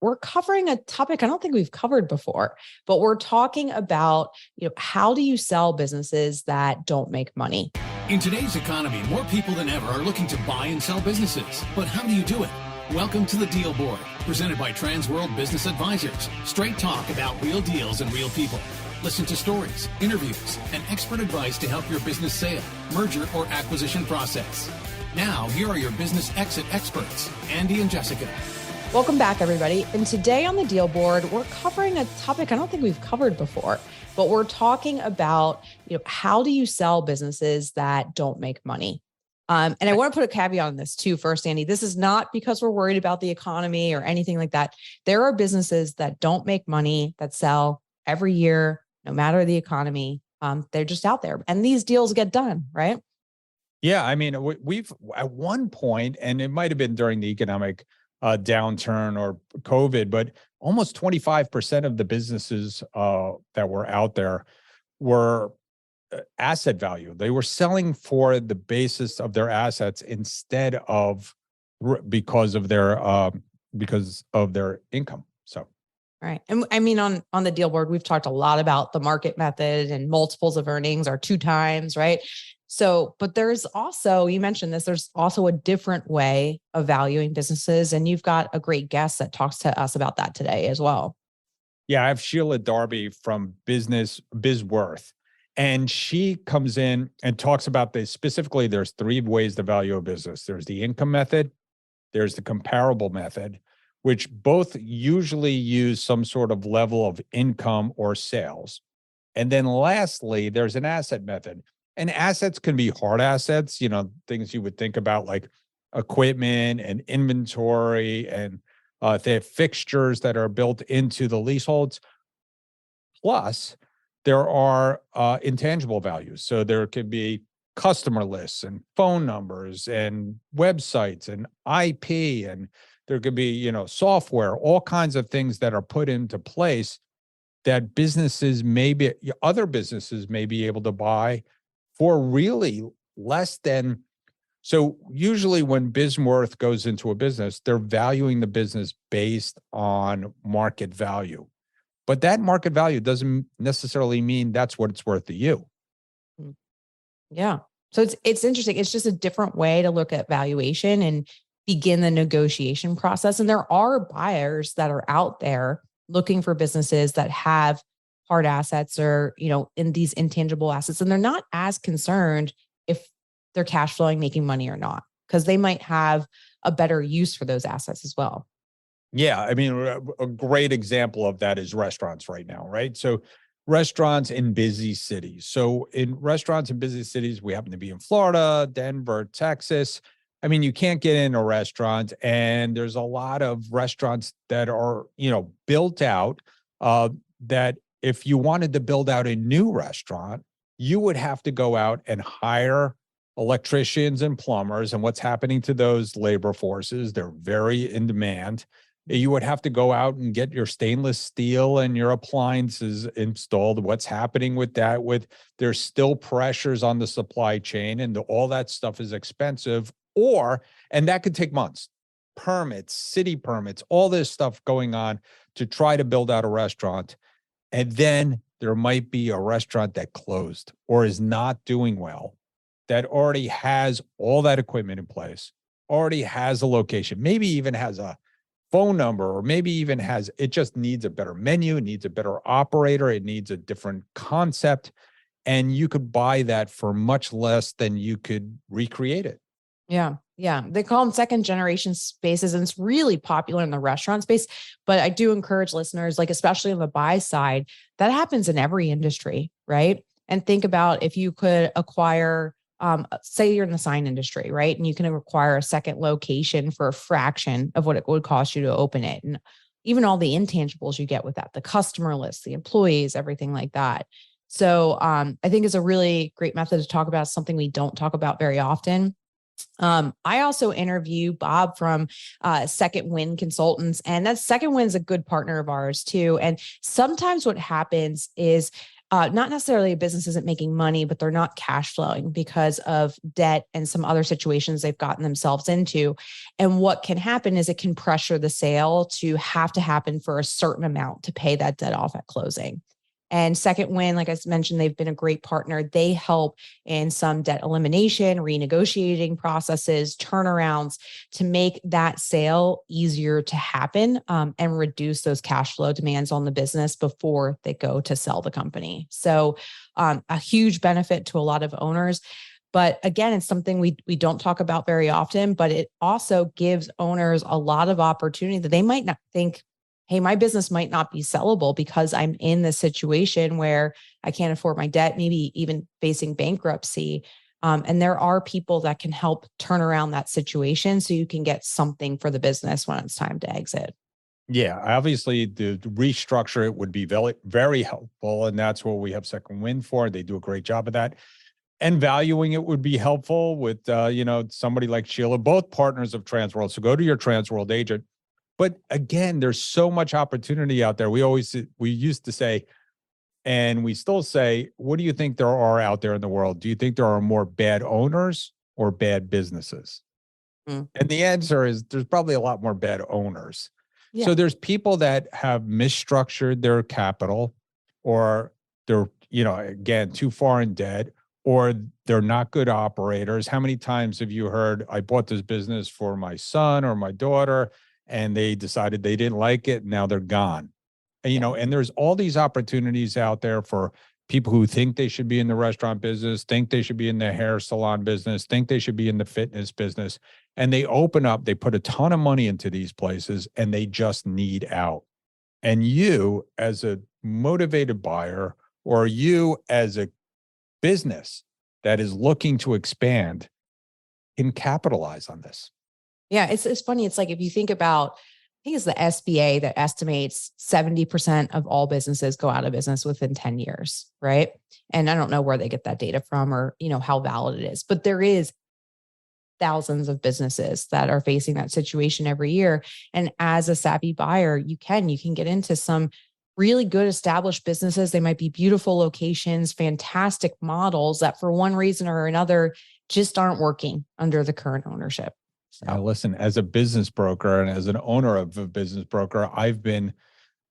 we're covering a topic I don't think we've covered before, but we're talking about, how do you sell businesses that don't make money? In today's economy, more people than ever are looking to buy and sell businesses. But how do you do it? Welcome to the Deal Board, presented by Transworld Business Advisors. Straight talk about real deals and real people. Listen to stories, interviews, and expert advice to help your business sale, merger, or acquisition process. Now, here are your business exit experts, Andy and Jessica. Welcome back, everybody. And today on the Deal Board, we're covering a topic I don't think we've covered before, but we're talking about, how do you sell businesses that don't make money? And I want to put a caveat on this too. First, Andy, this is not because we're worried about the economy or anything like that. There are businesses that don't make money that sell every year, no matter the economy. They're just out there, and these deals get done, right? Yeah, I mean, we've at one point, and it might have been during the economic downturn or COVID, but almost 25% of the businesses that were out there were asset value. They were selling for the basis of their assets instead of because of their income. So. Right. And I mean, on the Deal Board, we've talked a lot about the market method and multiples of earnings are 2 times, right? So, but there's also, you mentioned this, there's also a different way of valuing businesses. And you've got a great guest that talks to us about that today as well. Yeah, I have Shelia Darby from BizWorth. And she comes in and talks about this. Specifically, there's 3 ways to value a business. There's the income method, there's the comparable method, which both usually use some sort of level of income or sales. And then lastly, there's an asset method. And assets can be hard assets, things you would think about like equipment and inventory, and they have fixtures that are built into the leaseholds. Plus, there are intangible values. So there could be customer lists and phone numbers and websites and IP, and there could be, software, all kinds of things that are put into place that other businesses may be able to buy for really less than. So usually when BizWorth goes into a business, they're valuing the business based on market value. But that market value doesn't necessarily mean that's what it's worth to you. Yeah. So it's interesting. It's just a different way to look at valuation and begin the negotiation process. And there are buyers that are out there looking for businesses that have hard assets or, in these intangible assets. And they're not as concerned if they're cash flowing, making money or not, because they might have a better use for those assets as well. Yeah, I mean, a great example of that is restaurants right now, right? So restaurants in busy cities. So in restaurants in busy cities, we happen to be in Florida, Denver, Texas. I mean, you can't get in a restaurant, and there's a lot of restaurants that are, built out that if you wanted to build out a new restaurant, you would have to go out and hire electricians and plumbers. And what's happening to those labor forces? They're very in demand. You would have to go out and get your stainless steel and your appliances installed. What's happening with that? There's still pressures on the supply chain, and all that stuff is expensive, and that could take months. Permits, city permits, all this stuff going on to try to build out a restaurant. And then there might be a restaurant that closed or is not doing well, that already has all that equipment in place, already has a location, maybe even has a phone number, or maybe even it just needs a better menu, it needs a better operator, it needs a different concept. And you could buy that for much less than you could recreate it. Yeah. Yeah. They call them second generation spaces, and it's really popular in the restaurant space. But I do encourage listeners, especially on the buy side, that happens in every industry, right? And think about if you could acquire, say you're in the sign industry, right? And you can acquire a second location for a fraction of what it would cost you to open it. And even all the intangibles you get with that, the customer list, the employees, everything like that. So I think it's a really great method to talk about, something we don't talk about very often. I also interview Bob from Second Wind Consultants, and that Second Wind's a good partner of ours too. And sometimes what happens is not necessarily a business isn't making money, but they're not cash flowing because of debt and some other situations they've gotten themselves into. And what can happen is it can pressure the sale to have to happen for a certain amount to pay that debt off at closing. And Second Wind, like I mentioned, they've been a great partner. They help in some debt elimination, renegotiating processes, turnarounds to make that sale easier to happen, and reduce those cash flow demands on the business before they go to sell the company. So a huge benefit to a lot of owners. But again, it's something we don't talk about very often, but it also gives owners a lot of opportunity that they might not think, hey, my business might not be sellable because I'm in this situation where I can't afford my debt, maybe even facing bankruptcy. And there are people that can help turn around that situation so you can get something for the business when it's time to exit. Yeah, obviously the restructure it would be very, very helpful. And that's what we have Second Wind for. They do a great job of that. And valuing it would be helpful with, somebody like Sheila, both partners of Transworld. So go to your Transworld agent. But again, there's so much opportunity out there. We used to say, and we still say, what do you think there are out there in the world? Do you think there are more bad owners or bad businesses? And the answer is there's probably a lot more bad owners. Yeah. So there's people that have misstructured their capital, or they're, again, too far in debt, or they're not good operators. How many times have you heard, I bought this business for my son or my daughter, and they decided they didn't like it, and now they're gone. And, and there's all these opportunities out there for people who think they should be in the restaurant business, think they should be in the hair salon business, think they should be in the fitness business. And they open up, they put a ton of money into these places, and they just need out. And you, as a motivated buyer, or you as a business that is looking to expand, can capitalize on this. Yeah, it's funny. It's like if you think about, I think it's the SBA that estimates 70% of all businesses go out of business within 10 years, right? And I don't know where they get that data from, or how valid it is, but there is thousands of businesses that are facing that situation every year. And as a savvy buyer, you can get into some really good established businesses. They might be beautiful locations, fantastic models that for one reason or another just aren't working under the current ownership. Now, listen, as a business broker and as an owner of a business broker, I've been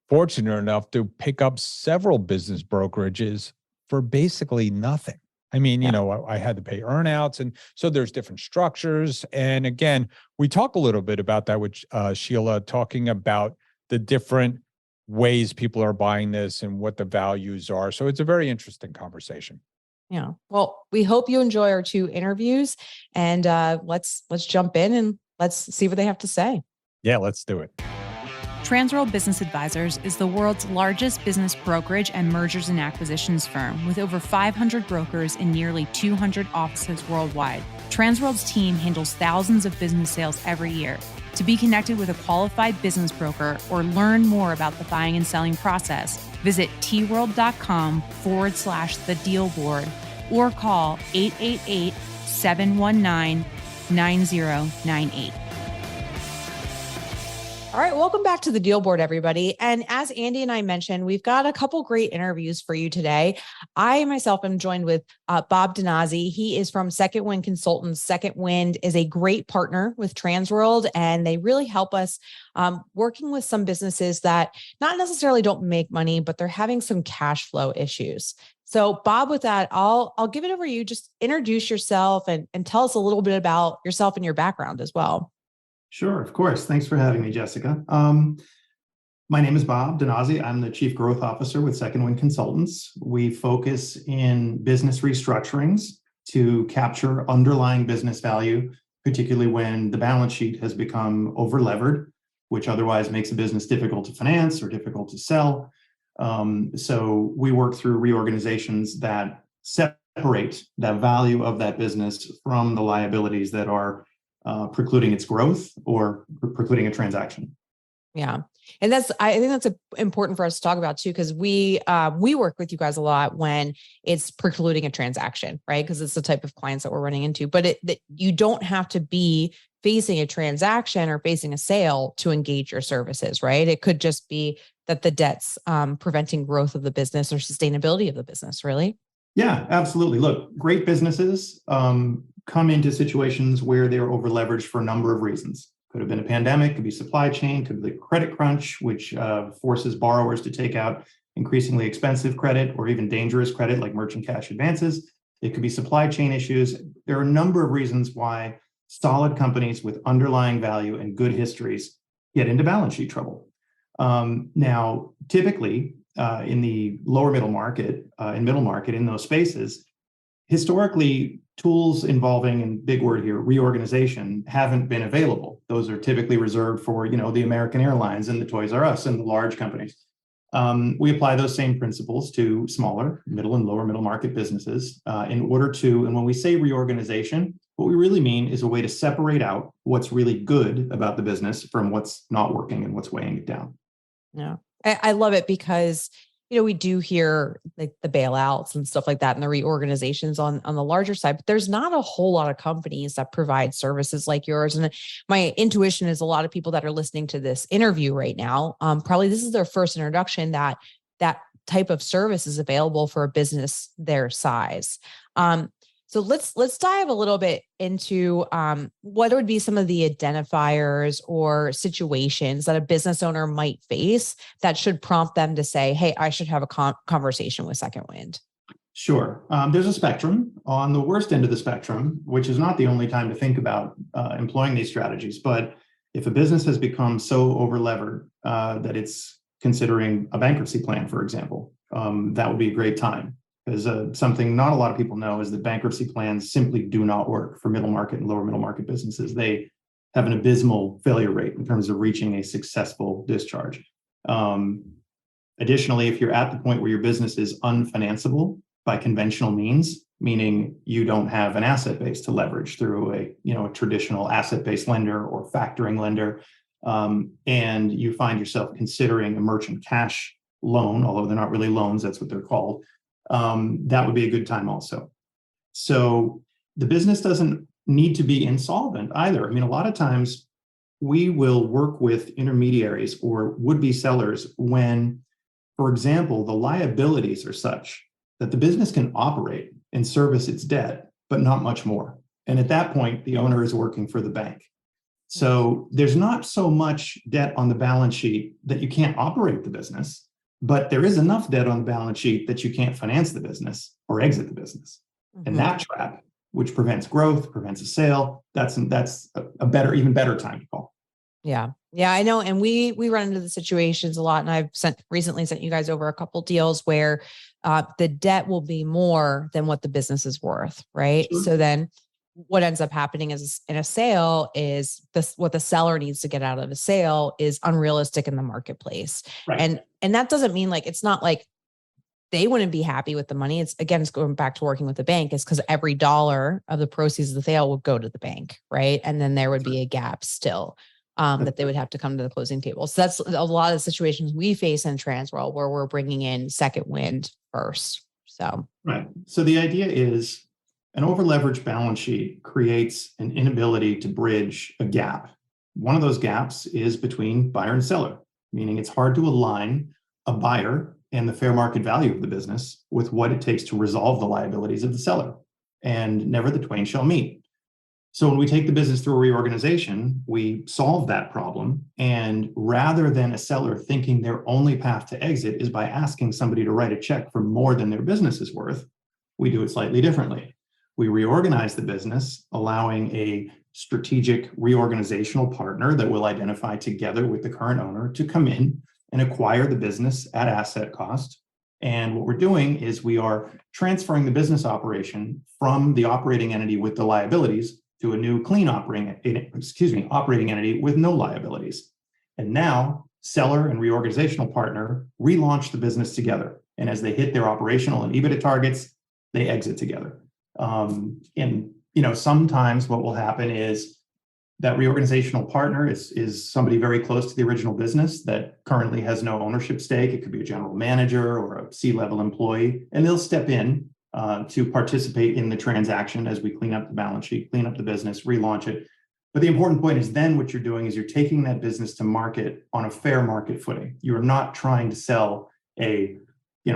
fortunate enough to pick up several business brokerages for basically nothing. I mean, I had to pay earnouts. And so there's different structures. And again, we talk a little bit about that with Sheila, talking about the different ways people are buying this and what the values are. So it's a very interesting conversation. Yeah. Well, we hope you enjoy our 2 interviews, and let's jump in and let's see what they have to say. Yeah, let's do it. Transworld Business Advisors is the world's largest business brokerage and mergers and acquisitions firm with over 500 brokers in nearly 200 offices worldwide. Transworld's team handles thousands of business sales every year. To be connected with a qualified business broker or learn more about the buying and selling process, visit tworld.com/the deal board or call 888-719-9098. All right, welcome back to the Deal Board, everybody. And as Andy and I mentioned, we've got a couple great interviews for you today. I myself am joined with Bob DiNozzi. He is from Second Wind Consultants. Second Wind is a great partner with Transworld, and they really help us working with some businesses that not necessarily don't make money, but they're having some cash flow issues. So Bob, with that, I'll give it over to you. Just introduce yourself and tell us a little bit about yourself and your background as well. Sure, of course. Thanks for having me, Jessica. My name is Bob DiNozzi. I'm the Chief Growth Officer with Second Wind Consultants. We focus in business restructurings to capture underlying business value, particularly when the balance sheet has become over-levered, which otherwise makes a business difficult to finance or difficult to sell. So we work through reorganizations that separate the value of that business from the liabilities that are precluding its growth or precluding a transaction. Yeah. And I think that's important for us to talk about too, because we work with you guys a lot when it's precluding a transaction, right? Because it's the type of clients that we're running into, but you don't have to be facing a transaction or facing a sale to engage your services, right? It could just be that the debt's preventing growth of the business or sustainability of the business, really. Yeah, absolutely. Look, great businesses come into situations where they're over leveraged for a number of reasons. Could have been a pandemic, could be supply chain, could be credit crunch, which forces borrowers to take out increasingly expensive credit or even dangerous credit like merchant cash advances. It could be supply chain issues. There are a number of reasons why solid companies with underlying value and good histories get into balance sheet trouble. Now, typically in the lower middle market, and middle market, in those spaces, historically, tools involving, and big word here, reorganization, haven't been available. Those are typically reserved for, the American Airlines and the Toys R Us and the large companies. We apply those same principles to smaller, middle and lower middle market businesses in order to, and when we say reorganization, what we really mean is a way to separate out what's really good about the business from what's not working and what's weighing it down. Yeah. I love it because, we do hear like the bailouts and stuff like that and the reorganizations on the larger side, but there's not a whole lot of companies that provide services like yours. And my intuition is a lot of people that are listening to this interview right now, probably this is their first introduction that type of service is available for a business their size. So let's dive a little bit into what would be some of the identifiers or situations that a business owner might face that should prompt them to say, hey, I should have a conversation with Second Wind. Sure. There's a spectrum. On the worst end of the spectrum, which is not the only time to think about employing these strategies, but if a business has become so over-levered that it's considering a bankruptcy plan, for example, that would be a great time. Because something not a lot of people know is that bankruptcy plans simply do not work for middle market and lower middle market businesses. They have an abysmal failure rate in terms of reaching a successful discharge. Additionally, if you're at the point where your business is unfinanceable by conventional means, meaning you don't have an asset base to leverage through a traditional asset-based lender or factoring lender, and you find yourself considering a merchant cash loan, although they're not really loans, that's what they're called. That would be a good time also. So the business doesn't need to be insolvent either. I mean, a lot of times we will work with intermediaries or would-be sellers when, for example, the liabilities are such that the business can operate and service its debt, but not much more. And at that point, the owner is working for the bank. So there's not so much debt on the balance sheet that you can't operate the business. But there is enough debt on the balance sheet that you can't finance the business or exit the business. Mm-hmm. And that trap, which prevents growth, prevents a sale, that's even better time to call. Yeah. Yeah, I know. And we run into the situations a lot. And I've recently sent you guys over a couple deals where the debt will be more than what the business is worth. Right. Sure. So then what ends up happening is in a sale is what the seller needs to get out of a sale is unrealistic in the marketplace. Right. And that doesn't mean it's not like they wouldn't be happy with the money. It's going back to working with the bank is because every dollar of the proceeds of the sale would go to the bank. Right. And then there would be a gap still that they would have to come to the closing table. So that's a lot of the situations we face in Transworld where we're bringing in Second Wind first. So, right. So the idea is, an over-leveraged balance sheet creates an inability to bridge a gap. One of those gaps is between buyer and seller, meaning it's hard to align a buyer and the fair market value of the business with what it takes to resolve the liabilities of the seller, and never the twain shall meet. So when we take the business through a reorganization, we solve that problem. And rather than a seller thinking their only path to exit is by asking somebody to write a check for more than their business is worth, we do it slightly differently. We reorganize the business, allowing a strategic reorganizational partner that we'll identify together with the current owner to come in and acquire the business at asset cost. And what we're doing is we are transferring the business operation from the operating entity with the liabilities to a new clean operating entity with no liabilities. And now seller and reorganizational partner relaunch the business together. And as they hit their operational and EBITDA targets, they exit together. And sometimes what will happen is That reorganizational partner is somebody very close to the original business that currently has no ownership stake. It could be a general manager or a C-level employee, and they'll step in to participate in the transaction as we clean up the balance sheet, clean up the business, relaunch it. But the important point is then what you're doing is you're taking that business to market on a fair market footing. You're not trying to sell a,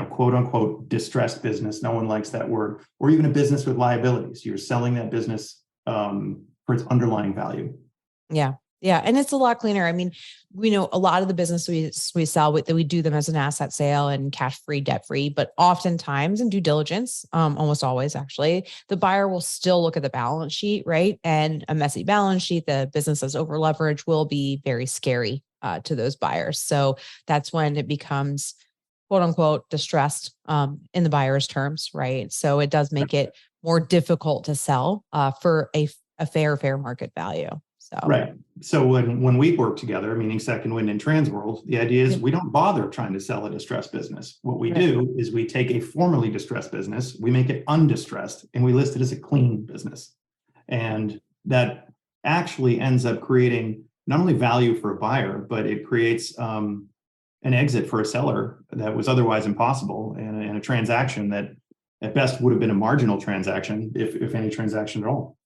quote unquote, distressed business. No one likes that word, or even a business with liabilities. You're selling that business for its underlying value. Yeah. Yeah. And it's a lot cleaner. I mean, we know a lot of the business we sell with that we do them as an asset sale and cash free, debt free, but oftentimes in due diligence, almost always actually, the buyer will still look at the balance sheet, right? And a messy balance sheet, the business is over leverage will be very scary to those buyers. So that's when it becomes quote unquote distressed in the buyer's terms, right? So it does make it more difficult to sell for a fair market value. So. Right. So when we work together, meaning Second Wind and Transworld, the idea is we don't bother trying to sell a distressed business. What we do is we take a formerly distressed business, we make it undistressed, and we list it as a clean business. And that actually ends up creating not only value for a buyer, but it creates an exit for a seller that was otherwise impossible, and a transaction that at best would have been a marginal transaction, if any transaction at all.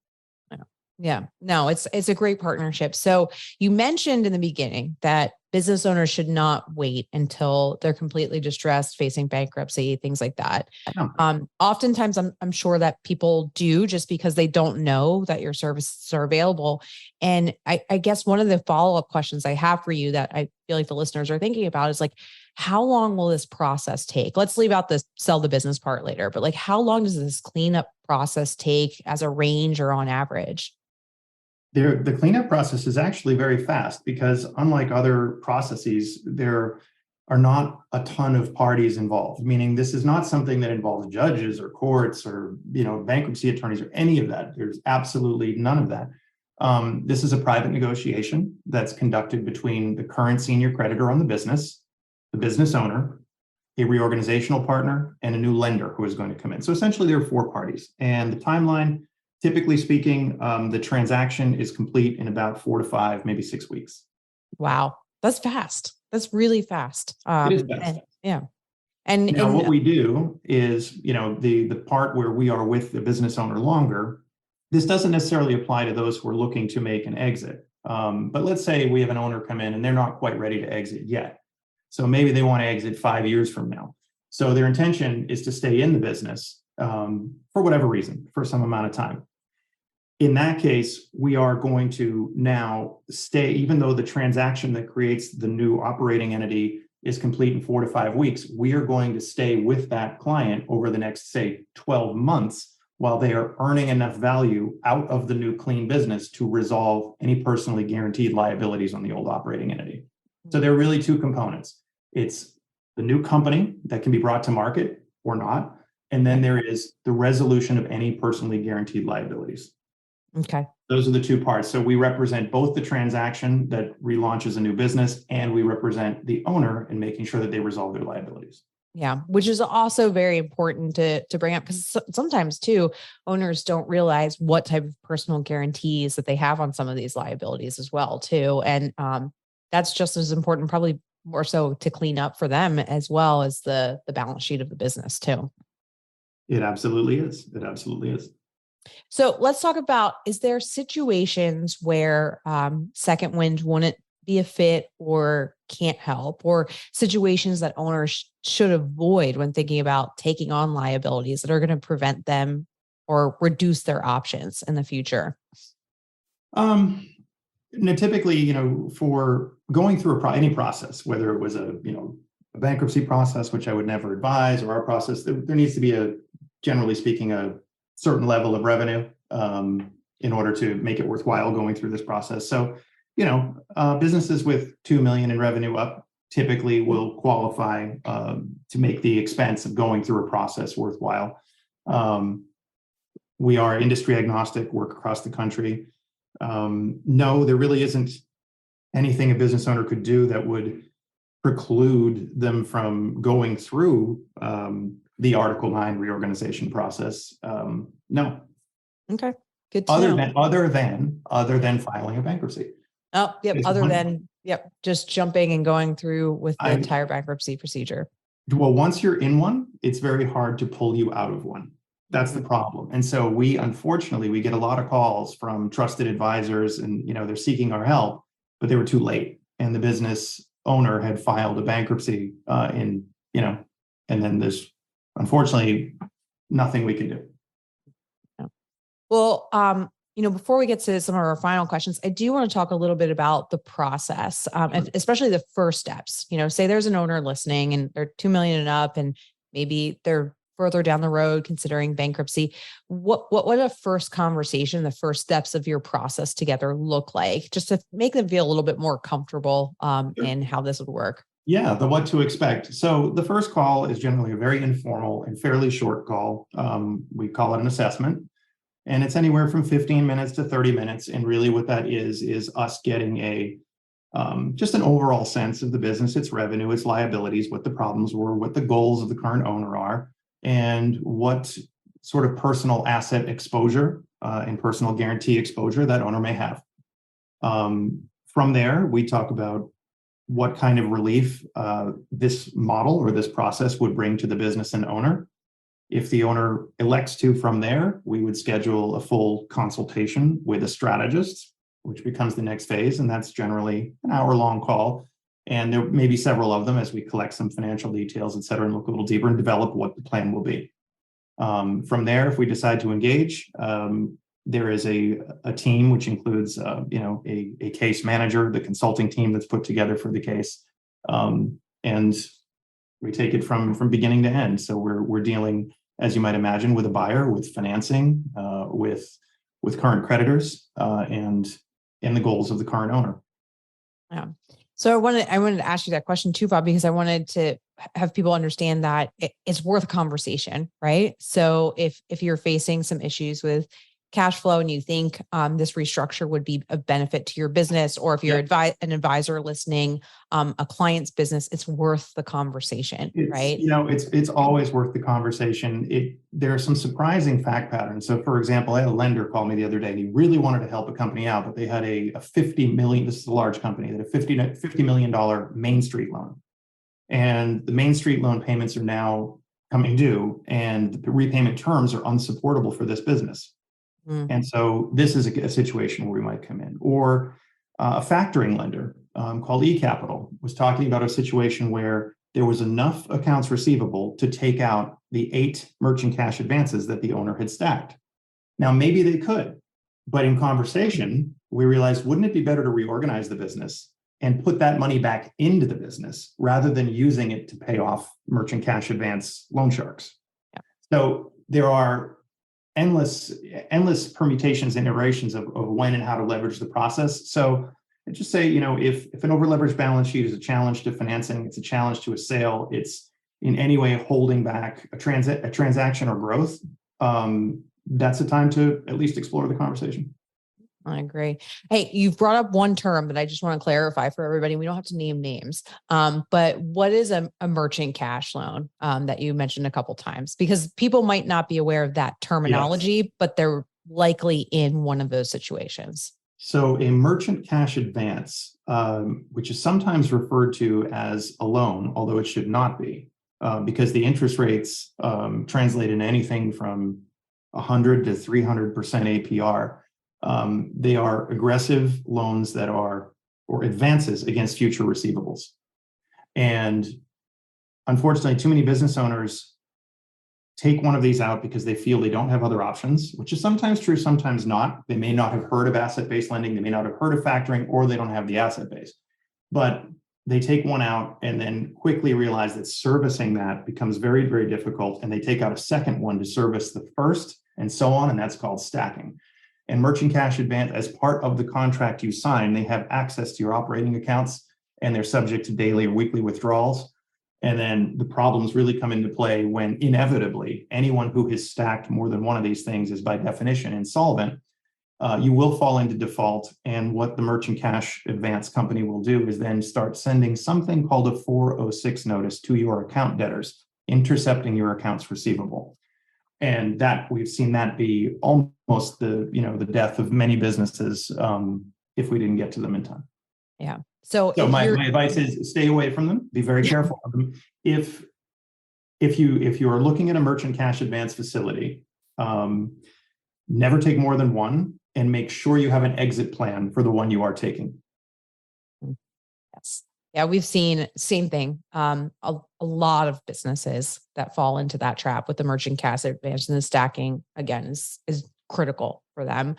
Yeah, no, it's a great partnership. So you mentioned in the beginning that business owners should not wait until they're completely distressed, facing bankruptcy, things like that. No. Oftentimes I'm sure that people do just because they don't know that your services are available. And I guess one of the follow-up questions I have for you that I feel like the listeners are thinking about is like, how long will this process take? Let's leave out the sell the business part later, but like, how long does this cleanup process take as a range or on average? The cleanup process is actually very fast because unlike other processes, there are not a ton of parties involved, meaning this is not something that involves judges or courts or, bankruptcy attorneys or any of that. There's absolutely none of that. This is a private negotiation that's conducted between the current senior creditor on the business owner, a reorganizational partner, and a new lender who is going to come in. So essentially there are four parties, and the timeline, typically speaking, the transaction is complete in about 4 to 5, maybe 6 weeks. Wow. That's fast. That's really fast. It is fast. And now what we do is, the part where we are with the business owner longer, this doesn't necessarily apply to those who are looking to make an exit. But let's say we have an owner come in and they're not quite ready to exit yet. So maybe they want to exit 5 years from now. So their intention is to stay in the business for whatever reason, for some amount of time. In that case, we are going to now stay, even though the transaction that creates the new operating entity is complete in 4 to 5 weeks, we are going to stay with that client over the next, say, 12 months while they are earning enough value out of the new clean business to resolve any personally guaranteed liabilities on the old operating entity. So there are really two components. It's the new company that can be brought to market or not. And then there is the resolution of any personally guaranteed liabilities. Okay. Those are the two parts. So we represent both the transaction that relaunches a new business, and we represent the owner in making sure that they resolve their liabilities. Yeah, which is also very important to bring up, because sometimes too, owners don't realize what type of personal guarantees that they have on some of these liabilities as well too. And that's just as important, probably more so to clean up for them as well as the balance sheet of the business too. It absolutely is. It absolutely is. So let's talk about, is there situations where Second Wind wouldn't be a fit or can't help, or situations that owners should avoid when thinking about taking on liabilities that are going to prevent them or reduce their options in the future? Typically, for going through any process, whether it was a bankruptcy process, which I would never advise, or our process, there needs to be generally speaking, a certain level of revenue in order to make it worthwhile going through this process. So, businesses with 2 million in revenue up typically will qualify to make the expense of going through a process worthwhile. We are industry agnostic, work across the country. No, there really isn't anything a business owner could do that would preclude them from going through the Article 9 reorganization process. No. Okay. Good to know. Other than filing a bankruptcy. Oh, yep. It's Other one- than, yep, just jumping and going through with the I- entire bankruptcy procedure. Well, once you're in one, it's very hard to pull you out of one. That's the problem. And so unfortunately, we get a lot of calls from trusted advisors and, they're seeking our help, but they were too late. And the business owner had filed a bankruptcy and then there's unfortunately nothing we can do. Well, before we get to some of our final questions, I do want to talk a little bit about the process, and especially the first steps. Say there's an owner listening and they're 2 million and up, and maybe they're further down the road considering bankruptcy. What would a first conversation, the first steps of your process together look like, just to make them feel a little bit more comfortable in how this would work? Yeah, the what to expect. So the first call is generally a very informal and fairly short call. We call it an assessment. And it's anywhere from 15 minutes to 30 minutes. And really what that is us getting just an overall sense of the business, its revenue, its liabilities, what the problems were, what the goals of the current owner are, and what sort of personal asset exposure and personal guarantee exposure that owner may have. From there, we talk about what kind of relief this model or this process would bring to the business and owner. If the owner elects to, from there, we would schedule a full consultation with a strategist, which becomes the next phase. And that's generally an hour-long call. And there may be several of them as we collect some financial details, et cetera, and look a little deeper and develop what the plan will be. From there, if we decide to engage, there is a team which includes, a case manager, the consulting team that's put together for the case. And we take it from beginning to end. So we're dealing, as you might imagine, with a buyer, with financing, with current creditors, and the goals of the current owner. Yeah. So I wanted to ask you that question too, Bob, because I wanted to have people understand that it's worth a conversation, right? So if you're facing some issues with cash flow and you think this restructure would be a benefit to your business, or if you're an advisor listening, a client's business, it's worth the conversation, right? It's always worth the conversation. There are some surprising fact patterns. So for example, I had a lender call me the other day and he really wanted to help a company out, but they had a 50 million, this is a large company, that a $50 million Main Street loan. And the Main Street loan payments are now coming due and the repayment terms are unsupportable for this business. And so this is a situation where we might come in. Or a factoring lender called eCapital was talking about a situation where there was enough accounts receivable to take out the 8 merchant cash advances that the owner had stacked. Now, maybe they could, but in conversation, we realized, wouldn't it be better to reorganize the business and put that money back into the business rather than using it to pay off merchant cash advance loan sharks? Yeah. So there are endless permutations and iterations of when and how to leverage the process. So I just say, if an over-leveraged balance sheet is a challenge to financing, it's a challenge to a sale, it's in any way holding back a transaction or growth, that's the time to at least explore the conversation. I agree. Hey, you've brought up one term that I just want to clarify for everybody. We don't have to name names, but what is a merchant cash loan that you mentioned a couple of times? Because people might not be aware of that terminology, but they're likely in one of those situations. So a merchant cash advance, which is sometimes referred to as a loan, although it should not be, because the interest rates translate in anything from 100 to 300% APR. They are aggressive loans or advances against future receivables. And unfortunately, too many business owners take one of these out because they feel they don't have other options, which is sometimes true, sometimes not. They may not have heard of asset-based lending, they may not have heard of factoring, or they don't have the asset base. But they take one out and then quickly realize that servicing that becomes very, very difficult. And they take out a second one to service the first, and so on. And that's called stacking. And merchant cash advance, as part of the contract you sign, they have access to your operating accounts and they're subject to daily or weekly withdrawals. And then the problems really come into play when inevitably anyone who has stacked more than one of these things is by definition insolvent. You will fall into default. And what the merchant cash advance company will do is then start sending something called a 406 notice to your account debtors, intercepting your accounts receivable. And that we've seen that be almost the death of many businesses if we didn't get to them in time. Yeah. So my advice is stay away from them. Be very careful of them. If you are looking at a merchant cash advance facility, never take more than one, and make sure you have an exit plan for the one you are taking. Yes. Yeah, we've seen same thing. A lot of businesses that fall into that trap with the merchant cash advance, and the stacking again is critical for them.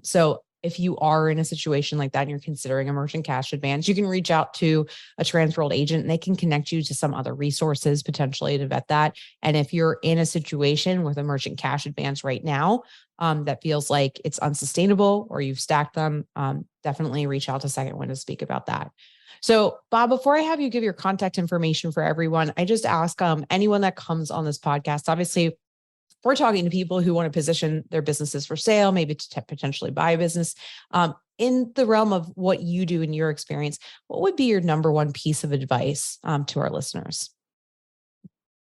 So if you are in a situation like that and you're considering a merchant cash advance, you can reach out to a transworld agent and they can connect you to some other resources potentially to vet that. And if you're in a situation with a merchant cash advance right now that feels like it's unsustainable or you've stacked them, definitely reach out to Second Wind to speak about that. So Bob, before I have you give your contact information for everyone, I just ask anyone that comes on this podcast, obviously, we're talking to people who want to position their businesses for sale, maybe to potentially buy a business. In the realm of what you do in your experience, what would be your number one piece of advice to our listeners?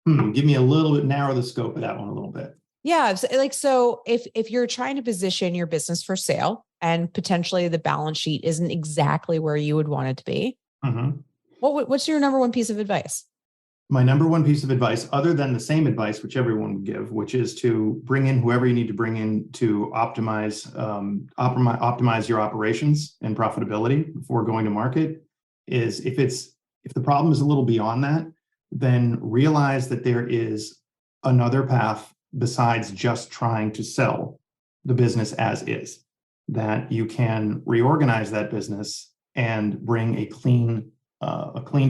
Give me a little bit, narrow the scope of that one a little bit. Yeah. So if you're trying to position your business for sale and potentially the balance sheet isn't exactly where you would want it to be, what's your number one piece of advice? My number one piece of advice, other than the same advice which everyone would give, which is to bring in whoever you need to bring in to optimize your operations and profitability before going to market, is if the problem is a little beyond that, then realize that there is another path besides just trying to sell the business as is, that you can reorganize that business and bring a clean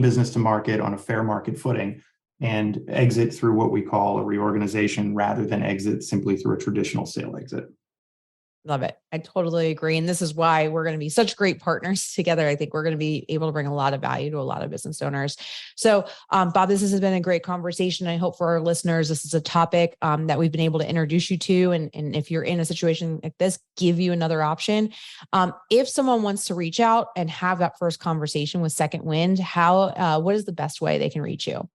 business to market on a fair market footing and exit through what we call a reorganization rather than exit simply through a traditional sale exit. Love it. I totally agree. And this is why we're going to be such great partners together. I think we're going to be able to bring a lot of value to a lot of business owners. So, Bob, this has been a great conversation. I hope for our listeners, this is a topic that we've been able to introduce you to. And if you're in a situation like this, give you another option. If someone wants to reach out and have that first conversation with Second Wind, what is the best way they can reach you?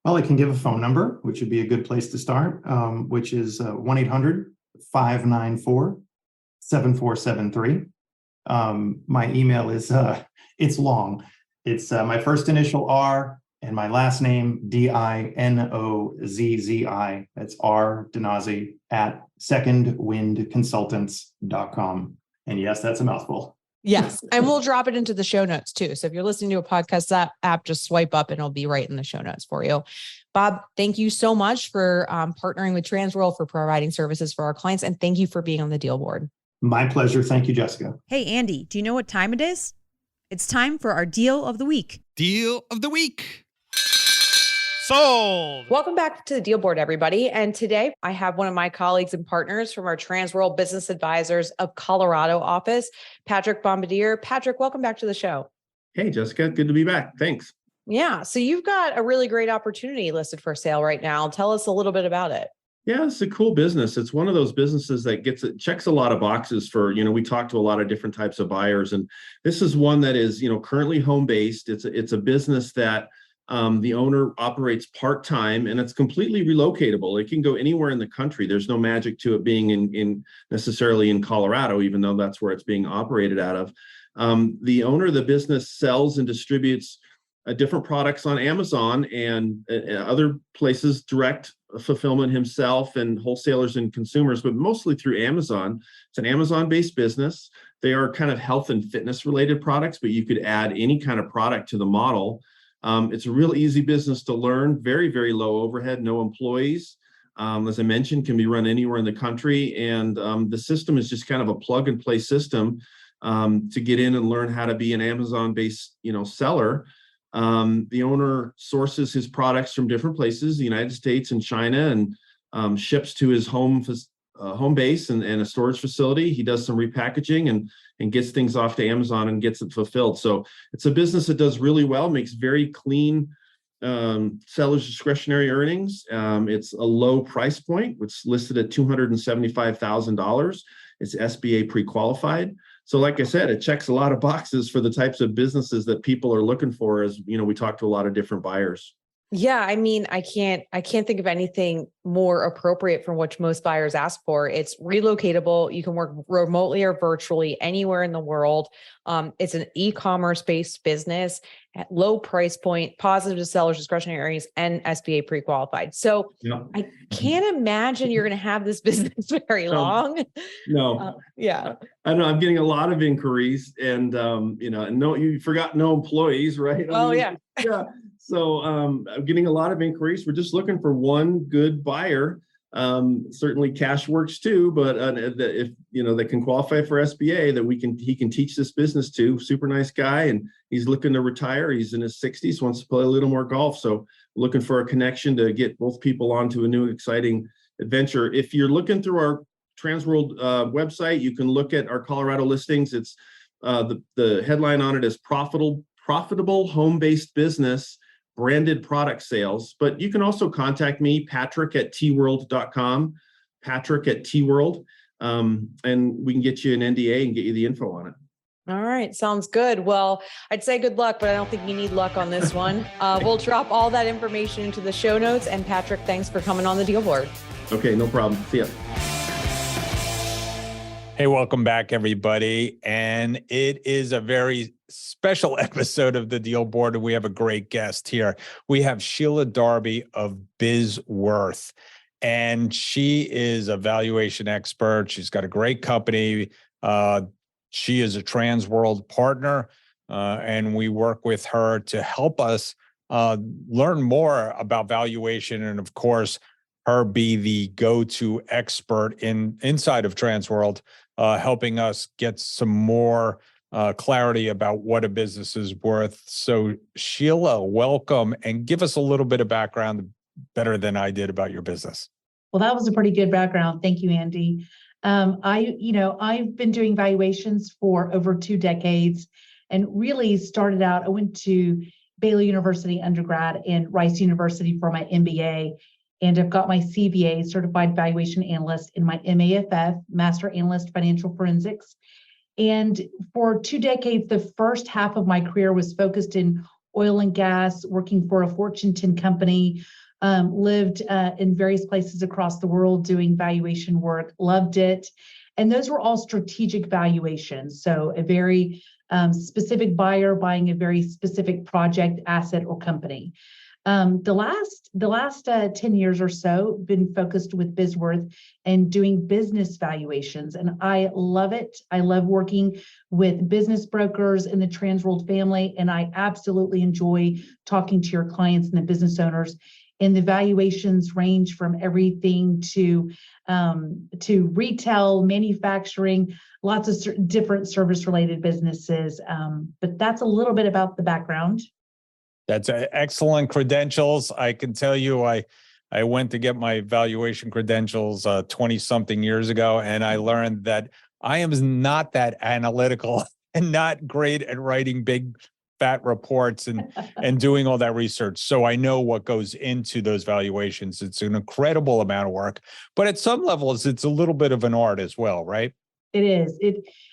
Well, I can give a phone number, which would be a good place to start, which is 1-800-594-7473. My email is, it's long. It's my first initial R and my last name, DINOZZI. That's R DiNozzi at secondwindconsultants.com. And yes, that's a mouthful. Yes. And we'll drop it into the show notes too. So if you're listening to a podcast app, just swipe up and it'll be right in the show notes for you. Bob, thank you so much for partnering with Transworld, for providing services for our clients. And thank you for being on the deal board. My pleasure. Thank you, Jessica. Hey, Andy, do you know what time it is? It's time for our deal of the week. Deal of the week. Sold. Welcome back to the Deal Board, everybody. And today I have one of my colleagues and partners from our Transworld Business Advisors of Colorado office, Patrick Bombardiere. Patrick, welcome back to the show. Hey, Jessica. Good to be back. Thanks. Yeah. So you've got a really great opportunity listed for sale right now. Tell us a little bit about it. Yeah, it's a cool business. It's one of those businesses that checks a lot of boxes for, we talk to a lot of different types of buyers. And this is one that is, currently home-based. It's a business that the owner operates part-time, and it's completely relocatable. It can go anywhere in the country. There's no magic to it being in necessarily in Colorado, even though that's where it's being operated out of. The owner of the business sells and distributes different products on Amazon and other places, direct fulfillment himself and wholesalers and consumers, but mostly through Amazon. It's an Amazon-based business. They are kind of health and fitness related products, but you could add any kind of product to the model. It's a real easy business to learn, very, very low overhead, no employees. As I mentioned, can be run anywhere in the country. And the system is just kind of a plug and play system to get in and learn how to be an Amazon-based, seller. The owner sources his products from different places, the United States and China, and ships to his home base and a storage facility. He does some repackaging and gets things off to Amazon and gets it fulfilled. So it's a business that does really well, makes very clean seller's discretionary earnings. It's a low price point. It's listed at $275,000. It's SBA pre-qualified. So like I said, it checks a lot of boxes for the types of businesses that people are looking for as, we talk to a lot of different buyers. Yeah, I mean, I can't think of anything more appropriate for which most buyers ask for. It's relocatable. You can work remotely or virtually anywhere in the world. It's an e-commerce based business at low price point, positive to sellers, discretionary areas, and SBA pre-qualified. So Yeah. I can't imagine you're going to have this business very long. No. Yeah. I know I'm getting a lot of inquiries, and and no, you forgot no employees, right? Yeah. Yeah. So I'm getting a lot of inquiries. We're just looking for one good buyer. Certainly cash works too, but if that can qualify for SBA, that he can teach this business to. Super nice guy, and he's looking to retire. He's in his 60s, wants to play a little more golf. So looking for a connection to get both people onto a new exciting adventure. If you're looking through our Transworld website, you can look at our Colorado listings. It's the headline on it is profitable home-based business, branded product sales. But you can also contact me, patrick@tworld.com, patrick@tworld, and we can get you an NDA and get you the info on it. All right. Sounds good. Well, I'd say good luck, but I don't think you need luck on this one. We'll drop all that information into the show notes. And Patrick, thanks for coming on the deal board. Okay, no problem. See ya. Hey, welcome back, everybody. And it is a very special episode of the Deal Board. And we have a great guest here. We have Shelia Darby of BizWorth. And she is a valuation expert. She's got a great company. She is a Transworld partner. And we work with her to help us learn more about valuation. And of course, her be the go-to expert inside of Transworld, helping us get some more clarity about what a business is worth. So Shelia, welcome, and give us a little bit of background, better than I did, about your business. Well, that was a pretty good background. Thank you, Andy. I've been doing valuations for over 2 decades, and really started out, I went to Baylor University undergrad and Rice University for my MBA. And I've got my CVA, Certified Valuation Analyst, in my MAFF, Master Analyst Financial Forensics. And for 2 decades, the first half of my career was focused in oil and gas, working for a Fortune 10 company, lived in various places across the world doing valuation work, loved it. And those were all strategic valuations. So a very specific buyer buying a very specific project, asset, or company. The last 10 years or so been focused with BizWorth and doing business valuations. And I love it. I love working with business brokers in the Transworld family. And I absolutely enjoy talking to your clients and the business owners. And the valuations range from everything to retail, manufacturing, lots of different service-related businesses. But that's a little bit about the background. That's excellent credentials. I can tell you, I went to get my valuation credentials 20-something years ago, and I learned that I am not that analytical and not great at writing big, fat reports and doing all that research. So I know what goes into those valuations. It's an incredible amount of work, but at some levels, it's a little bit of an art as well, right? It is.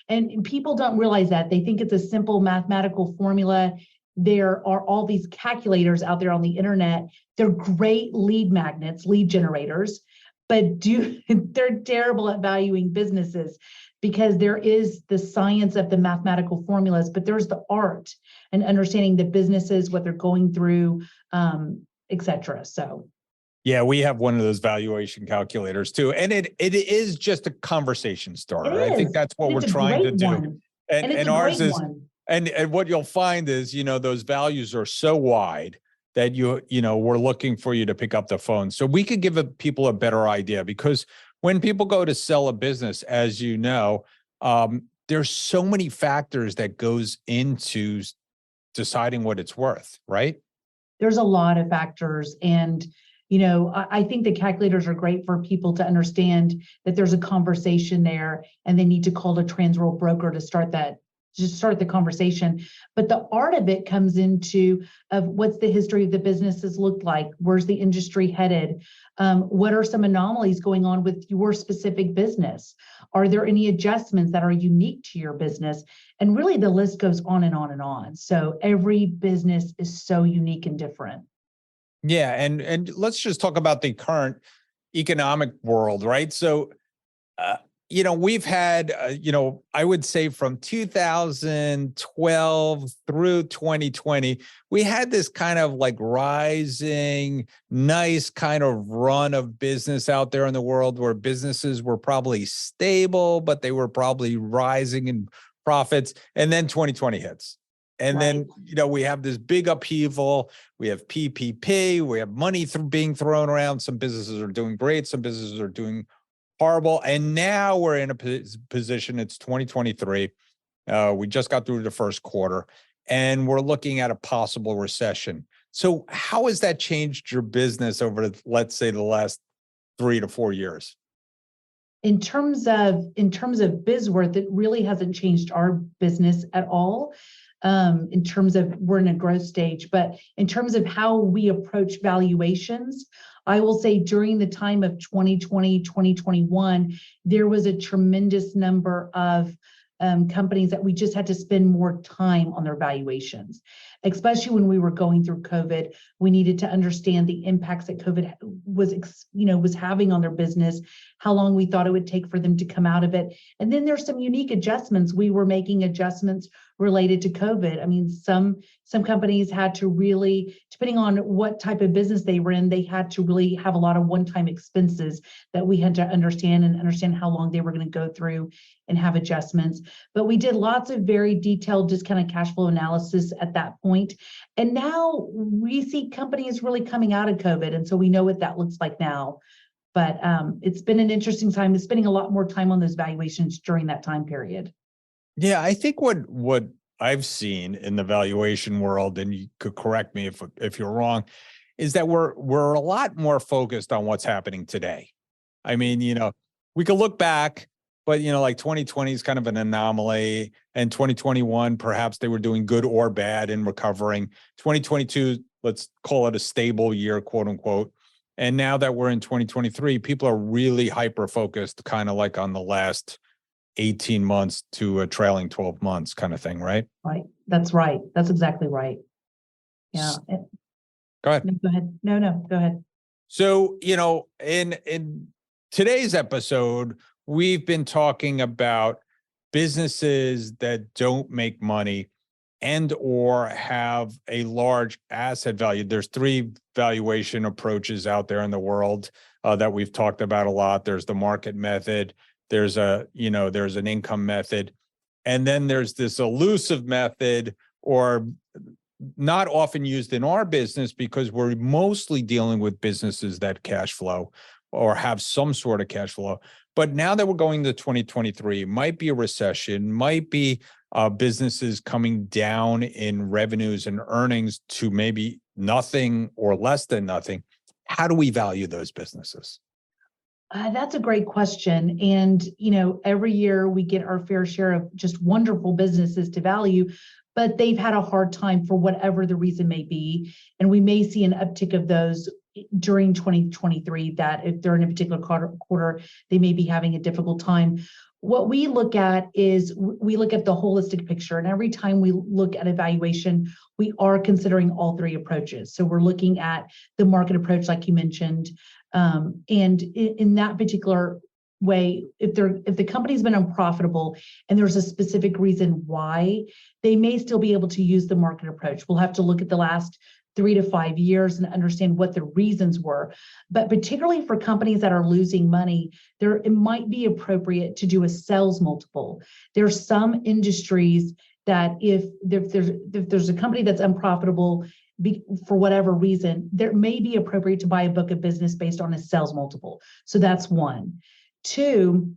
And people don't realize that. They think it's a simple mathematical formula. There are all these calculators out there on the internet. They're great lead magnets, lead generators, but they're terrible at valuing businesses, because there is the science of the mathematical formulas, but there's the art and understanding the businesses, what they're going through, et cetera. So. Yeah, we have one of those valuation calculators too. And it is just a conversation starter. I think that's what we're trying to do. And ours is, and what you'll find is, those values are so wide that we're looking for you to pick up the phone. So we could give people a better idea, because when people go to sell a business, as you know, there's so many factors that goes into deciding what it's worth, right? There's a lot of factors. And I think the calculators are great for people to understand that there's a conversation there, and they need to call a Transworld broker to start the conversation. But the art of it comes into what's the history of the businesses looked like? Where's the industry headed? What are some anomalies going on with your specific business? Are there any adjustments that are unique to your business? And really the list goes on and on and on. So every business is so unique and different. Yeah, and let's just talk about the current economic world, right? So, we've had, I would say from 2012 through 2020, we had this kind of like rising, nice kind of run of business out there in the world where businesses were probably stable, but they were probably rising in profits. And then 2020 hits. And then, we have this big upheaval. We have PPP. We have money being thrown around. Some businesses are doing great. Some businesses are doing horrible. And now we're in a position, it's 2023. We just got through the first quarter and we're looking at a possible recession. So how has that changed your business over, let's say, the last 3 to 4 years? In terms of BizWorth, it really hasn't changed our business at all. In terms of we're in a growth stage, but in terms of how we approach valuations, I will say during the time of 2020, 2021, there was a tremendous number of companies that we just had to spend more time on their valuations, especially when we were going through COVID. We needed to understand the impacts that COVID was having on their business, how long we thought it would take for them to come out of it. And then there's some unique adjustments. We were making adjustments related to COVID. I mean, some companies had to really, depending on what type of business they were in, they had to really have a lot of one-time expenses that we had to understand how long they were going to go through and have adjustments. But we did lots of very detailed discounted cash flow analysis at that point. And now we see companies really coming out of COVID. And so we know what that looks like now. But it's been an interesting time. It's spending a lot more time on those valuations during that time period. Yeah, I think what I've seen in the valuation world, and you could correct me if you're wrong, is that we're a lot more focused on what's happening today. I mean, we could look back, but like 2020 is kind of an anomaly, and 2021, perhaps they were doing good or bad in recovering. 2022, let's call it a stable year, quote unquote. And now that we're in 2023, people are really hyper focused, kind of like on the last 18 months to a trailing 12 months kind of thing, right? Right. That's right. That's exactly right. Yeah. Go ahead. No, go ahead. No, go ahead. So, in today's episode, we've been talking about businesses that don't make money and or have a large asset value. There's 3 valuation approaches out there in the world that we've talked about a lot. There's the market method. There's there's an income method, and then there's this elusive method, or not often used in our business because we're mostly dealing with businesses that cash flow or have some sort of cash flow. But now that we're going to 2023, might be a recession, might be businesses coming down in revenues and earnings to maybe nothing or less than nothing. How do we value those businesses? That's a great question. And, every year we get our fair share of just wonderful businesses to value, but they've had a hard time for whatever the reason may be. And we may see an uptick of those during 2023, that if they're in a particular quarter, they may be having a difficult time. What we look at is we look at the holistic picture. And every time we look at evaluation, we are considering all 3 approaches. So we're looking at the market approach, like you mentioned. And in that particular way, if the company's been unprofitable and there's a specific reason why, they may still be able to use the market approach. We'll have to look at the last 3 to 5 years and understand what the reasons were. But particularly for companies that are losing money, it might be appropriate to do a sales multiple. There are some industries that if there's a company that's unprofitable, for whatever reason, there may be appropriate to buy a book of business based on a sales multiple. So that's 1. 2,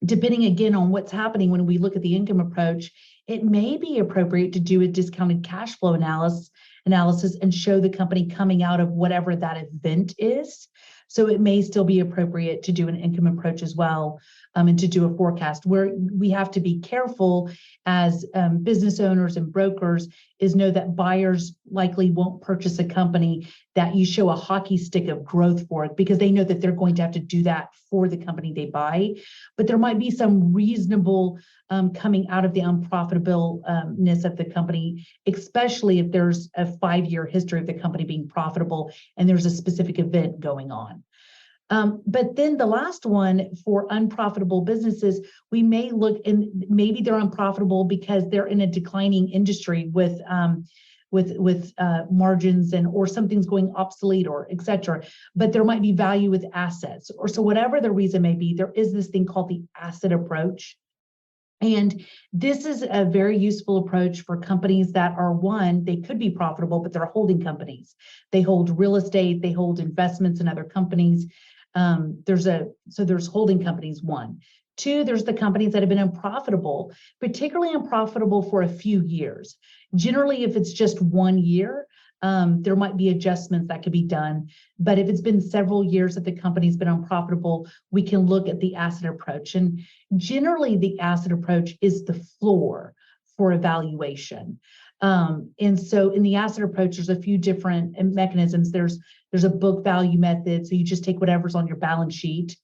depending again on what's happening when we look at the income approach, it may be appropriate to do a discounted cash flow analysis and show the company coming out of whatever that event is. So it may still be appropriate to do an income approach as well. and to do a forecast. Where we have to be careful as business owners and brokers is know that buyers likely won't purchase a company that you show a hockey stick of growth for it, because they know that they're going to have to do that for the company they buy. But there might be some reasonable coming out of the unprofitableness of the company, especially if there's a 5-year history of the company being profitable and there's a specific event going on. But then the last one for unprofitable businesses, we may look, and maybe they're unprofitable because they're in a declining industry with margins or something's going obsolete or et cetera, but there might be value with assets, or so whatever the reason may be, there is this thing called the asset approach. And this is a very useful approach for companies that are, one, they could be profitable, but they're holding companies. They hold real estate, they hold investments in other companies. There's holding companies, one. Two, there's the companies that have been unprofitable, particularly unprofitable for a few years. Generally, if it's just 1 year, there might be adjustments that could be done. But if it's been several years that the company's been unprofitable, we can look at the asset approach. And generally, the asset approach is the floor for evaluation. And so in the asset approach, there's a few different mechanisms. There's a book value method. So you just take whatever's on your balance sheet.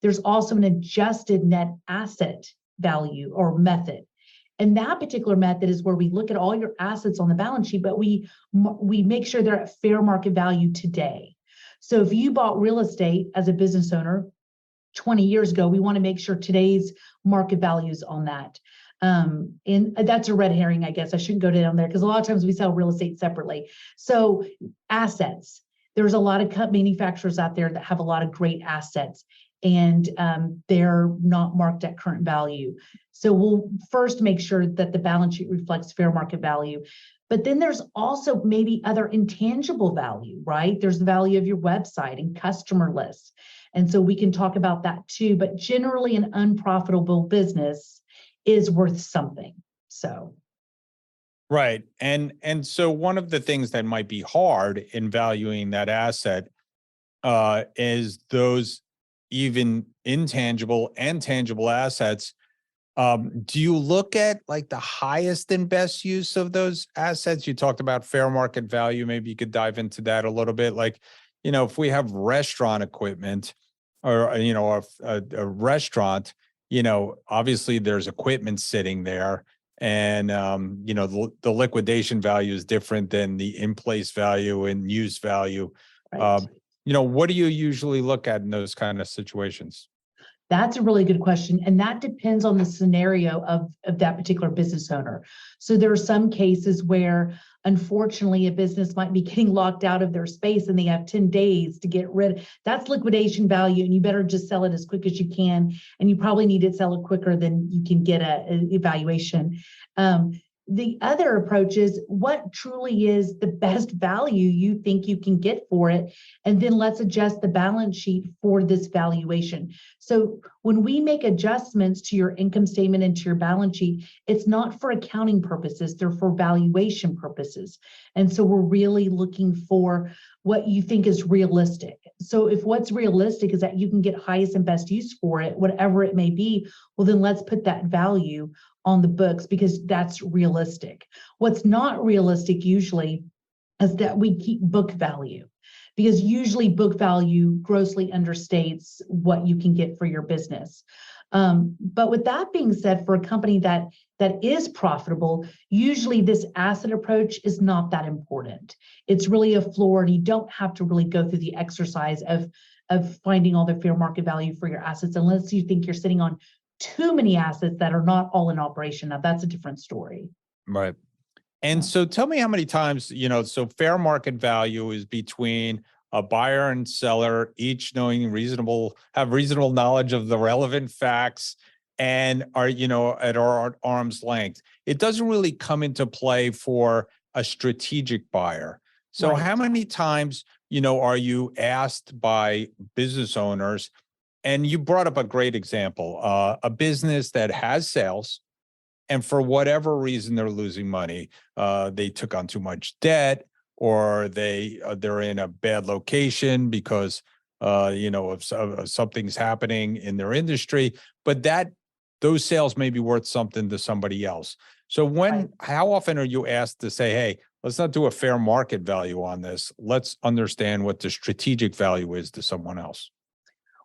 There's also an adjusted net asset value or method. And that particular method is where we look at all your assets on the balance sheet, but we make sure they're at fair market value today. So if you bought real estate as a business owner 20 years ago, we want to make sure today's market value is on that. And that's a red herring, I guess. I shouldn't go down there because a lot of times we sell real estate separately. So assets, there's a lot of manufacturers out there that have a lot of great assets, and they're not marked at current value. So we'll first make sure that the balance sheet reflects fair market value. But then there's also maybe other intangible value, right? There's the value of your website and customer lists. And so we can talk about that too. But generally, an unprofitable business is worth something. So. Right. And so one of the things that might be hard in valuing that asset is those even intangible and tangible assets. Do you look at like the highest and best use of those assets? You talked about fair market value. Maybe you could dive into that a little bit. Like, if we have restaurant equipment or, a restaurant, obviously there's equipment sitting there, and, the liquidation value is different than the in-place value and use value. Right. What do you usually look at in those kind of situations? That's a really good question. And that depends on the scenario of that particular business owner. So there are some cases where, unfortunately, a business might be getting locked out of their space and they have 10 days to get rid. That's liquidation value, and you better just sell it as quick as you can. And you probably need to sell it quicker than you can get an evaluation. The other approach is what truly is the best value you think you can get for it. And then let's adjust the balance sheet for this valuation. So when we make adjustments to your income statement and to your balance sheet, it's not for accounting purposes, they're for valuation purposes. And so we're really looking for what you think is realistic. So if what's realistic is that you can get highest and best use for it, whatever it may be, well, then let's put that value on the books because that's realistic. What's not realistic usually is that we keep book value, because usually book value grossly understates what you can get for your business. But with that being said, for a company that is profitable, usually this asset approach is not that important. It's really a floor, and you don't have to really go through the exercise of finding all the fair market value for your assets unless you think you're sitting on too many assets that are not all in operation. Now that's a different story. Right. And so tell me how many times, so fair market value is between a buyer and seller, each have reasonable knowledge of the relevant facts and are, at our arm's length. It doesn't really come into play for a strategic buyer. So Right. How many times, are you asked by business owners? And you brought up a great example, a business that has sales, and for whatever reason, they're losing money. They took on too much debt, or they're in a bad location because of something's happening in their industry, but those sales may be worth something to somebody else. So how often are you asked to say, hey, let's not do a fair market value on this. Let's understand what the strategic value is to someone else.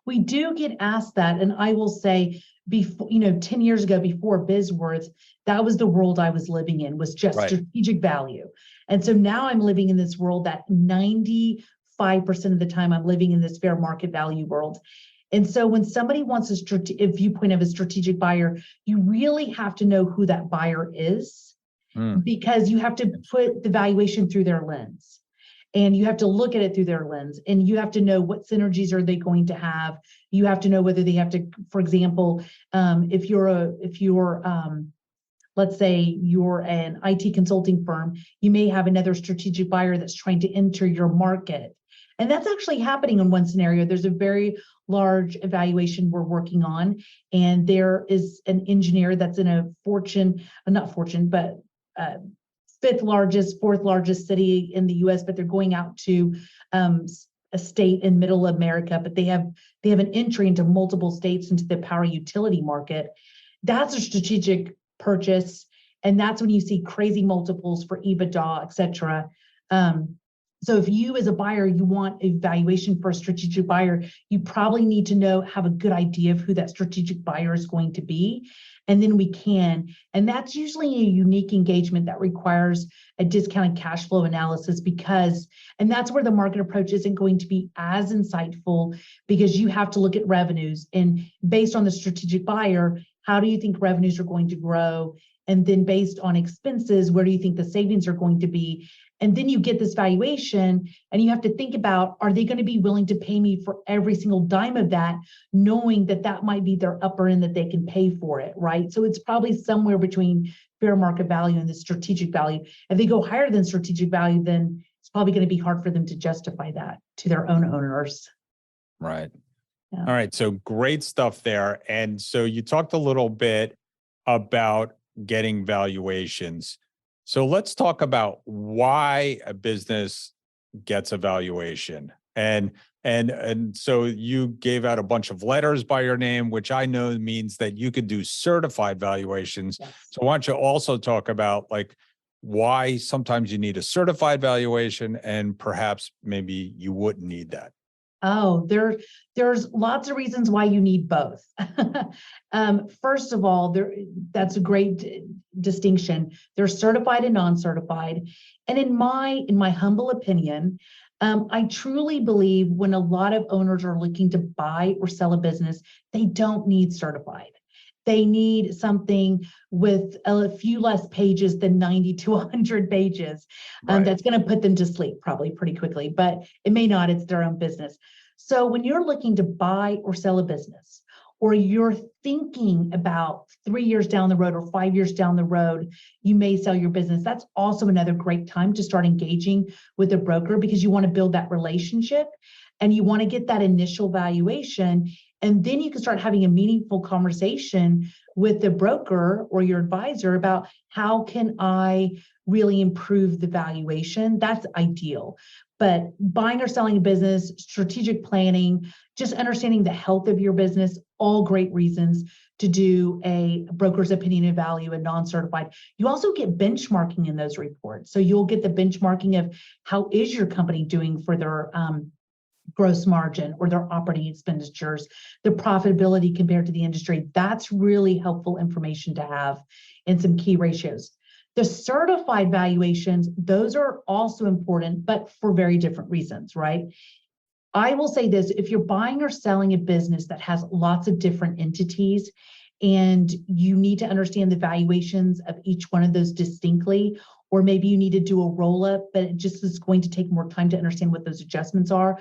We do get asked that. And I will say, before, 10 years ago, before BizWorth, that was the world I was living in, was just strategic value. And so now I'm living in this world that 95% of the time I'm living in this fair market value world. And so when somebody wants a viewpoint of a strategic buyer, you really have to know who that buyer is, because you have to put the valuation through their lens. And you have to look at it through their lens, and you have to know what synergies are they going to have. You have to know whether they have to, for example, if you're let's say you're an IT consulting firm, you may have another strategic buyer that's trying to enter your market. And that's actually happening in one scenario. There's a very large evaluation we're working on, and there is an engineer that's in a fifth largest, fourth largest city in the US, but they're going out to a state in middle America, but they have an entry into multiple states into the power utility market. That's a strategic purchase. And that's when you see crazy multiples for EBITDA, et cetera. So if you as a buyer, you want a valuation for a strategic buyer, you probably need to have a good idea of who that strategic buyer is going to be. And then we can. And that's usually a unique engagement that requires a discounted cash flow analysis, and that's where the market approach isn't going to be as insightful, because you have to look at revenues. And based on the strategic buyer, how do you think revenues are going to grow? And then based on expenses, where do you think the savings are going to be? And then you get this valuation, and you have to think about, are they going to be willing to pay me for every single dime of that, knowing that that might be their upper end that they can pay for it, right? So it's probably somewhere between fair market value and the strategic value. If they go higher than strategic value, then it's probably going to be hard for them to justify that to their own owners. Right. Yeah. All right. So great stuff there. And so you talked a little bit about getting valuations. So let's talk about why a business gets a valuation. And so you gave out a bunch of letters by your name, which I know means that you could do certified valuations. Yes. So why don't you also talk about why sometimes you need a certified valuation, and perhaps maybe you wouldn't need that? Oh, there's lots of reasons why you need both. First of all, that's a great distinction. There's certified and non-certified. And in my humble opinion, I truly believe when a lot of owners are looking to buy or sell a business, they don't need certified. They need something with a few less pages than 90 to 100 pages. Right. That's going to put them to sleep probably pretty quickly, but it may not. It's their own business. So when you're looking to buy or sell a business, or you're thinking about 3 years down the road or 5 years down the road, you may sell your business. That's also another great time to start engaging with a broker, because you want to build that relationship and you want to get that initial valuation. And then you can start having a meaningful conversation with the broker or your advisor about, how can I really improve the valuation? That's ideal. But buying or selling a business, strategic planning, just understanding the health of your business, all great reasons to do a broker's opinion of value and non-certified. You also get benchmarking in those reports. So you'll get the benchmarking of, how is your company doing for their gross margin or their operating expenditures, the profitability compared to the industry. That's really helpful information to have in some key ratios. The certified valuations, those are also important, but for very different reasons, right? I will say this: if you're buying or selling a business that has lots of different entities, and you need to understand the valuations of each one of those distinctly, or maybe you need to do a roll-up, but it just is going to take more time to understand what those adjustments are,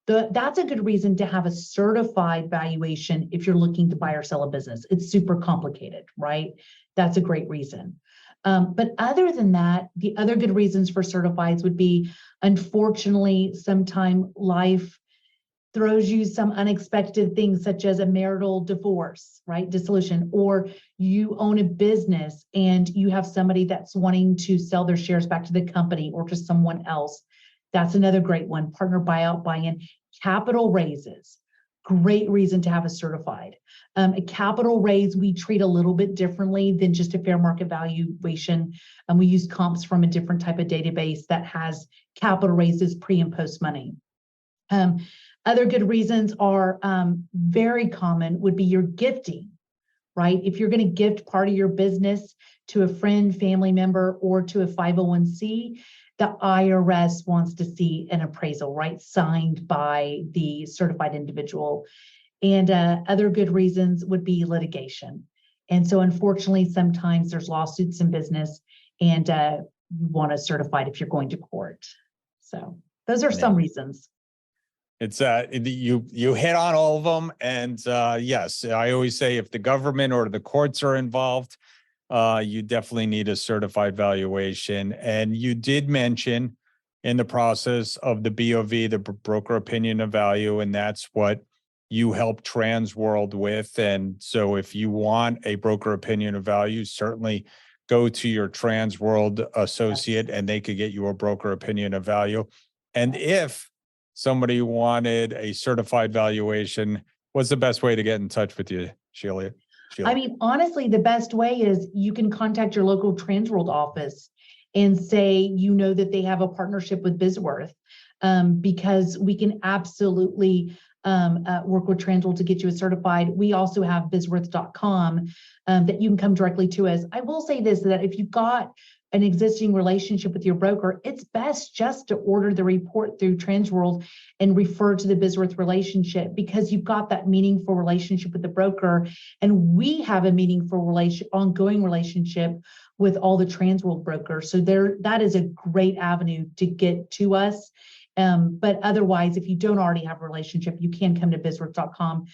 that's a good reason to have a certified valuation if you're looking to buy or sell a business. It's super complicated, right? That's a great reason. But other than that, the other good reasons for certifieds would be, unfortunately, sometime life throws you some unexpected things, such as a marital divorce, right? Dissolution, or you own a business and you have somebody that's wanting to sell their shares back to the company or to someone else. That's another great one. Partner buyout, buy-in. Capital raises, great reason to have a certified. A capital raise, we treat a little bit differently than just a fair market valuation. And we use comps from a different type of database that has capital raises pre and post money. Other good reasons are very common would be your gifting, right? If you're going to gift part of your business to a friend, family member, or to a 501c, the IRS wants to see an appraisal, right? Signed by the certified individual. And other good reasons would be litigation. And so unfortunately, sometimes there's lawsuits in business and you want a certified if you're going to court. So those are some reasons. It's you hit on all of them. And yes, I always say if the government or the courts are involved, you definitely need a certified valuation. And you did mention in the process of the BOV, the broker opinion of value, and that's what you help Transworld with. And so if you want a broker opinion of value, certainly go to your Transworld associate and they could get you a broker opinion of value. And if somebody wanted a certified valuation, what's the best way to get in touch with you, Shelia? I mean, honestly, the best way is you can contact your local Transworld office and say, you know, that they have a partnership with BizWorth, because we can absolutely work with Transworld to get you a certified. We also have bizworth.com that you can come directly to us. I will say this, that if you've got an existing relationship with your broker, it's best just to order the report through Transworld and refer to the BizWorth relationship, because you've got that meaningful relationship with the broker. And we have a meaningful ongoing relationship with all the Transworld brokers. So that is a great avenue to get to us. But otherwise, if you don't already have a relationship, you can come to bizworth.com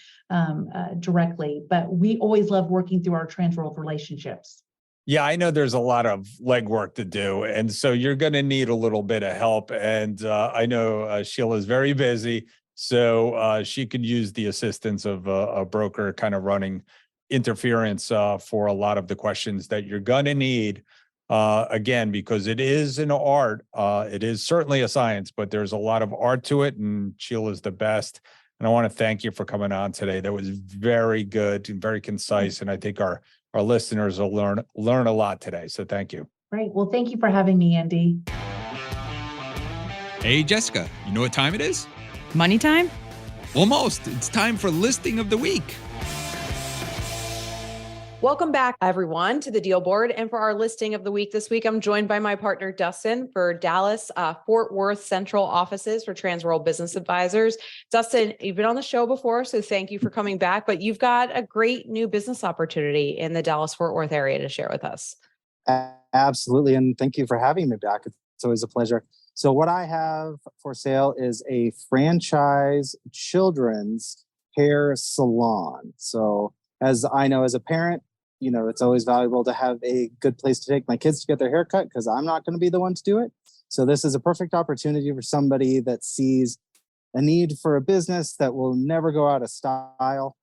directly. But we always love working through our Transworld relationships. Yeah, I know there's a lot of legwork to do. And so you're going to need a little bit of help. And I know Sheila is very busy, so she could use the assistance of a broker kind of running interference for a lot of the questions that you're going to need. Again, because it is an art. It is certainly a science, but there's a lot of art to it. And Sheila's the best. And I want to thank you for coming on today. That was very good and very concise. And I think our listeners will learn a lot today. So thank you. Great. Well, thank you for having me, Andy. Hey, Jessica, you know what time it is? Money time? Almost. It's time for listing of the week. Welcome back, everyone, to the Deal Board. And for our listing of the week this week, I'm joined by my partner, Dustin, for Dallas, Fort Worth Central offices for Transworld Business Advisors. Dustin, you've been on the show before, so thank you for coming back. But you've got a great new business opportunity in the Dallas-Fort Worth area to share with us. Absolutely. And thank you for having me back. It's always a pleasure. So what I have for sale is a franchise children's hair salon. So as I know, as a parent, you know, it's always valuable to have a good place to take my kids to get their hair cut, because I'm not going to be the one to do it. So this is a perfect opportunity for somebody that sees a need for a business that will never go out of style.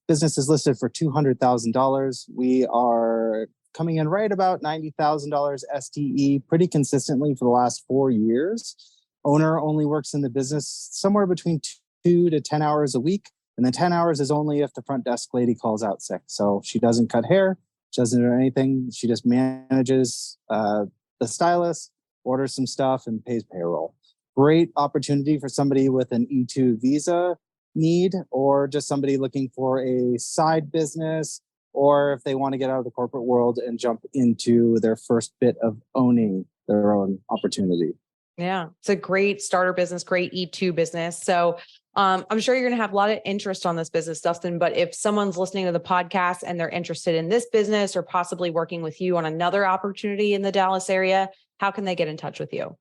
Business is listed for $200,000. We are coming in right about $90,000 STE pretty consistently for the last 4 years. Owner only works in the business somewhere between 2 to 10 hours a week. And then 10 hours is only if the front desk lady calls out sick. So she doesn't cut hair, she doesn't do anything. She just manages the stylist, orders some stuff, and pays payroll. Great opportunity for somebody with an E2 visa need, or just somebody looking for a side business, or if they want to get out of the corporate world and jump into their first bit of owning their own opportunity. Yeah, it's a great starter business, great E2 business. So I'm sure you're going to have a lot of interest on this business, Dustin, but if someone's listening to the podcast and they're interested in this business or possibly working with you on another opportunity in the Dallas area, how can they get in touch with you?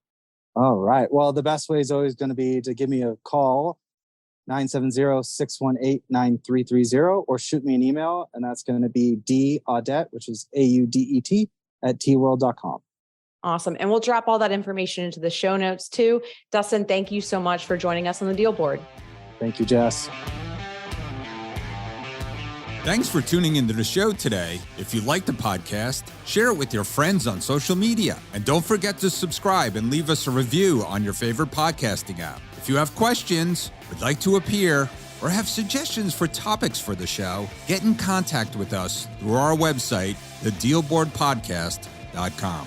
All right. Well, the best way is always going to be to give me a call, 970-618-9330, or shoot me an email, and that's going to be DAudet, which is AUDET, @tworld.com. Awesome. And we'll drop all that information into the show notes too. Dustin, thank you so much for joining us on the Deal Board. Thank you, Jess. Thanks for tuning into the show today. If you like the podcast, share it with your friends on social media. And don't forget to subscribe and leave us a review on your favorite podcasting app. If you have questions, would like to appear, or have suggestions for topics for the show, get in contact with us through our website, thedealboardpodcast.com.